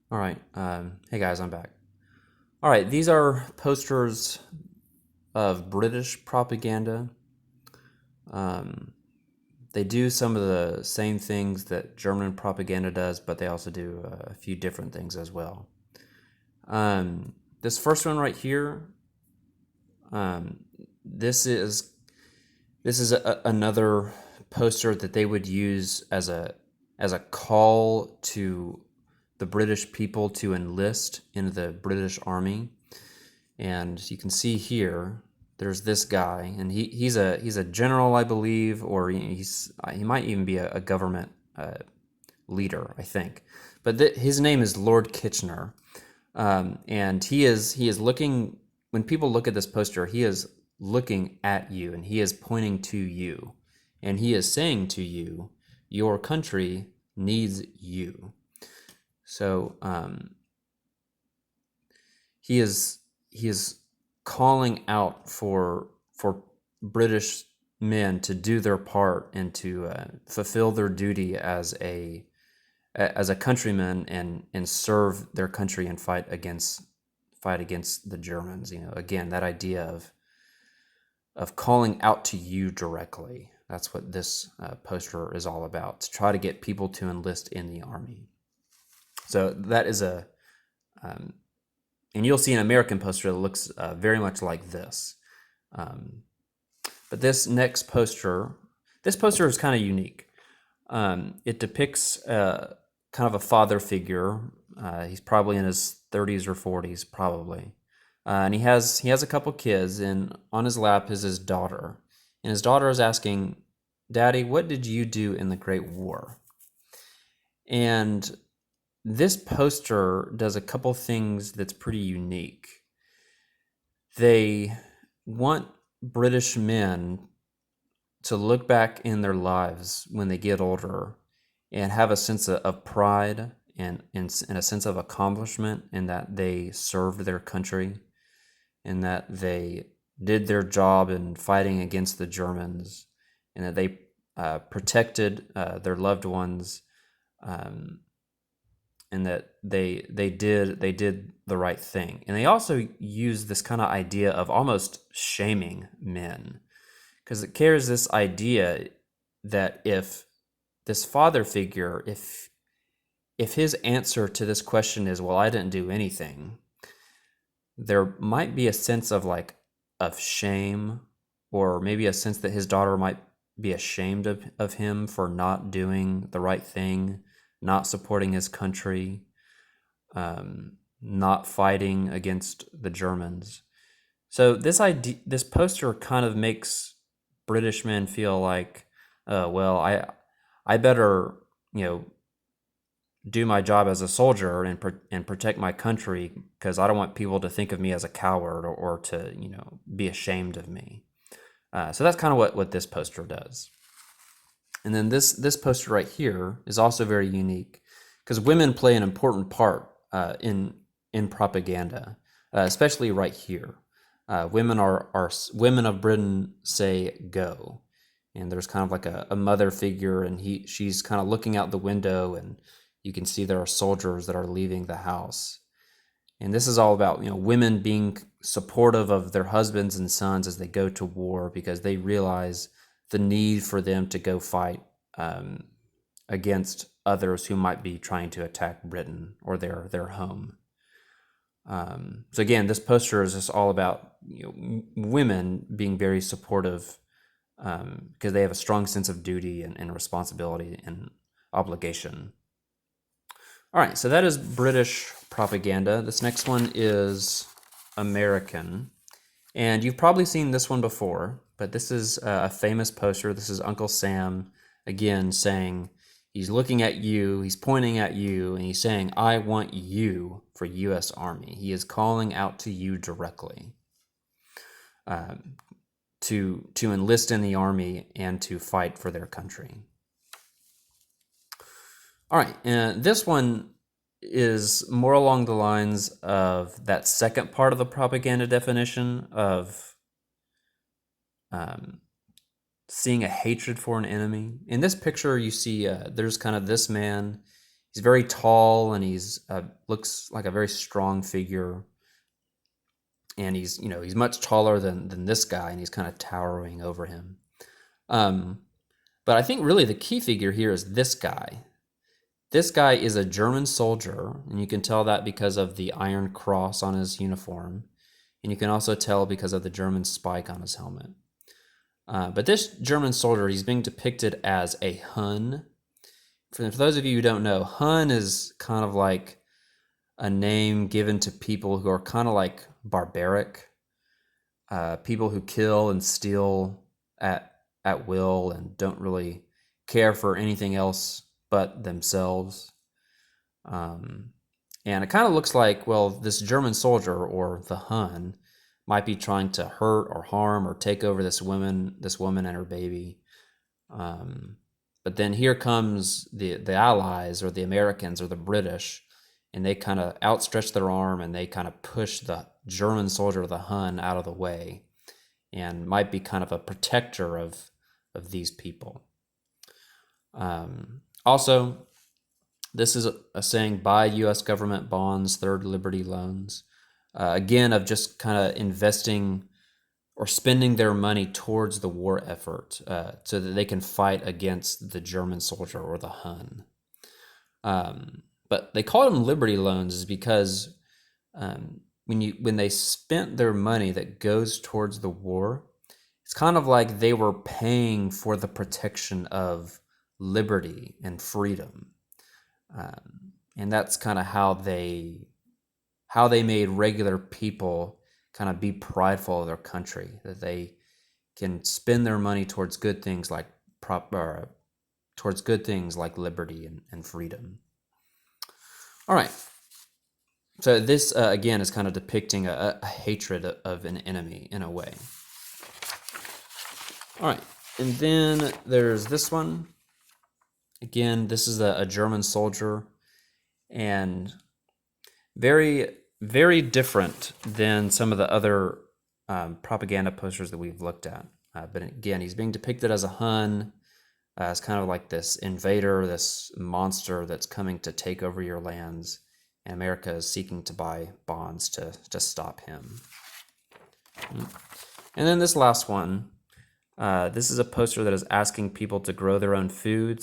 All right. Hey guys, I'm back. All right. These are posters of British propaganda. Um, they do some of the same things that German propaganda does, but they also do a few different things as well. This first one right here, um, this is another poster that they would use as a call to the British people to enlist in the British Army. And you can see here, there's this guy, and he's a general, I believe, or he might even be a government leader, I think. But his name is Lord Kitchener, and he is looking. When people look at this poster, he is looking at you, and he is pointing to you, and he is saying to you, "Your country needs you." So he is calling out for British men to do their part and to fulfill their duty as a countryman and serve their country and fight against the Germans. You know, again, that idea of calling out to you directly. That's what this poster is all about, to try to get people to enlist in the army. So that is um, and you'll see an American poster that looks very much like this. Um, but this poster is kind of unique. It depicts kind of a father figure. He's probably in his 30s or 40s, probably, and he has a couple kids, and on his lap is his daughter, and his daughter is asking, "Daddy, what did you do in the Great War?" And this poster does a couple things that's pretty unique. They want British men to look back in their lives when they get older and have a sense of pride and a sense of accomplishment in that they served their country and that they did their job in fighting against the Germans and that they protected their loved ones, um, and that they did the right thing. And they also use this kind of idea of almost shaming men, because it carries this idea that if this father figure, if his answer to this question is, well, I didn't do anything, there might be a sense of shame, or maybe a sense that his daughter might be ashamed of him for not doing the right thing, not supporting his country, not fighting against the Germans. So this poster kind of makes British men feel like, well, I better, you know, do my job as a soldier and protect my country, because I don't want people to think of me as a coward, or to, be ashamed of me. So that's kind of what this poster does. And then this poster right here is also very unique, because women play an important part in propaganda, especially right here. Women of Britain say go, and there's kind of like a mother figure, and she's kind of looking out the window, and you can see there are soldiers that are leaving the house. And this is all about, women being supportive of their husbands and sons as they go to war, because they realize the need for them to go fight um, against others who might be trying to attack Britain or their home. So again, this poster is just all about, women being very supportive, because they have a strong sense of duty and responsibility and obligation. All right, so that is British propaganda. This next one is American. And you've probably seen this one before, but this is a famous poster. This is Uncle Sam, again, saying, he's looking at you, he's pointing at you, and he's saying, I want you for U.S. Army. He is calling out to you directly, um, to enlist in the Army and to fight for their country. All right, and this one is more along the lines of that second part of the propaganda definition of um, seeing a hatred for an enemy. In this picture, you see there's kind of this man. he's very tall, and he's looks like a very strong figure. And he's much taller than this guy, and he's kind of towering over him. But I think really the key figure here is this guy. This guy is a German soldier, and you can tell that because of the Iron Cross on his uniform. And you can also tell because of the German spike on his helmet. But this German soldier, he's being depicted as a Hun. For those of you who don't know, Hun is kind of like a name given to people who are kind of like barbaric, people who kill and steal at will and don't really care for anything else but themselves. And it kind of looks like, well, this German soldier, or the Hun, might be trying to hurt or harm or take over this woman and her baby. But then here comes the Allies, or the Americans, or the British, and they kind of outstretch their arm and they kind of push the German soldier, the Hun, out of the way, and might be kind of a protector of these people. Also, this is a saying, buy U.S. government bonds, third Liberty loans. Again, of just kind of investing or spending their money towards the war effort, so that they can fight against the German soldier or the Hun. But they call them Liberty loans is because when they spent their money that goes towards the war, it's kind of like they were paying for the protection of liberty and freedom. And that's kind of how they made regular people kind of be prideful of their country, that they can spend their money towards good things like liberty and freedom. All right. So this, again, is kind of depicting a hatred of an enemy in a way. All right. And then there's this one. Again, this is a German soldier, and very, very different than some of the other propaganda posters that we've looked at. But again, he's being depicted as a Hun, as kind of like this invader, this monster that's coming to take over your lands, and America is seeking to buy bonds to stop him. And then this last one, this is a poster that is asking people to grow their own food,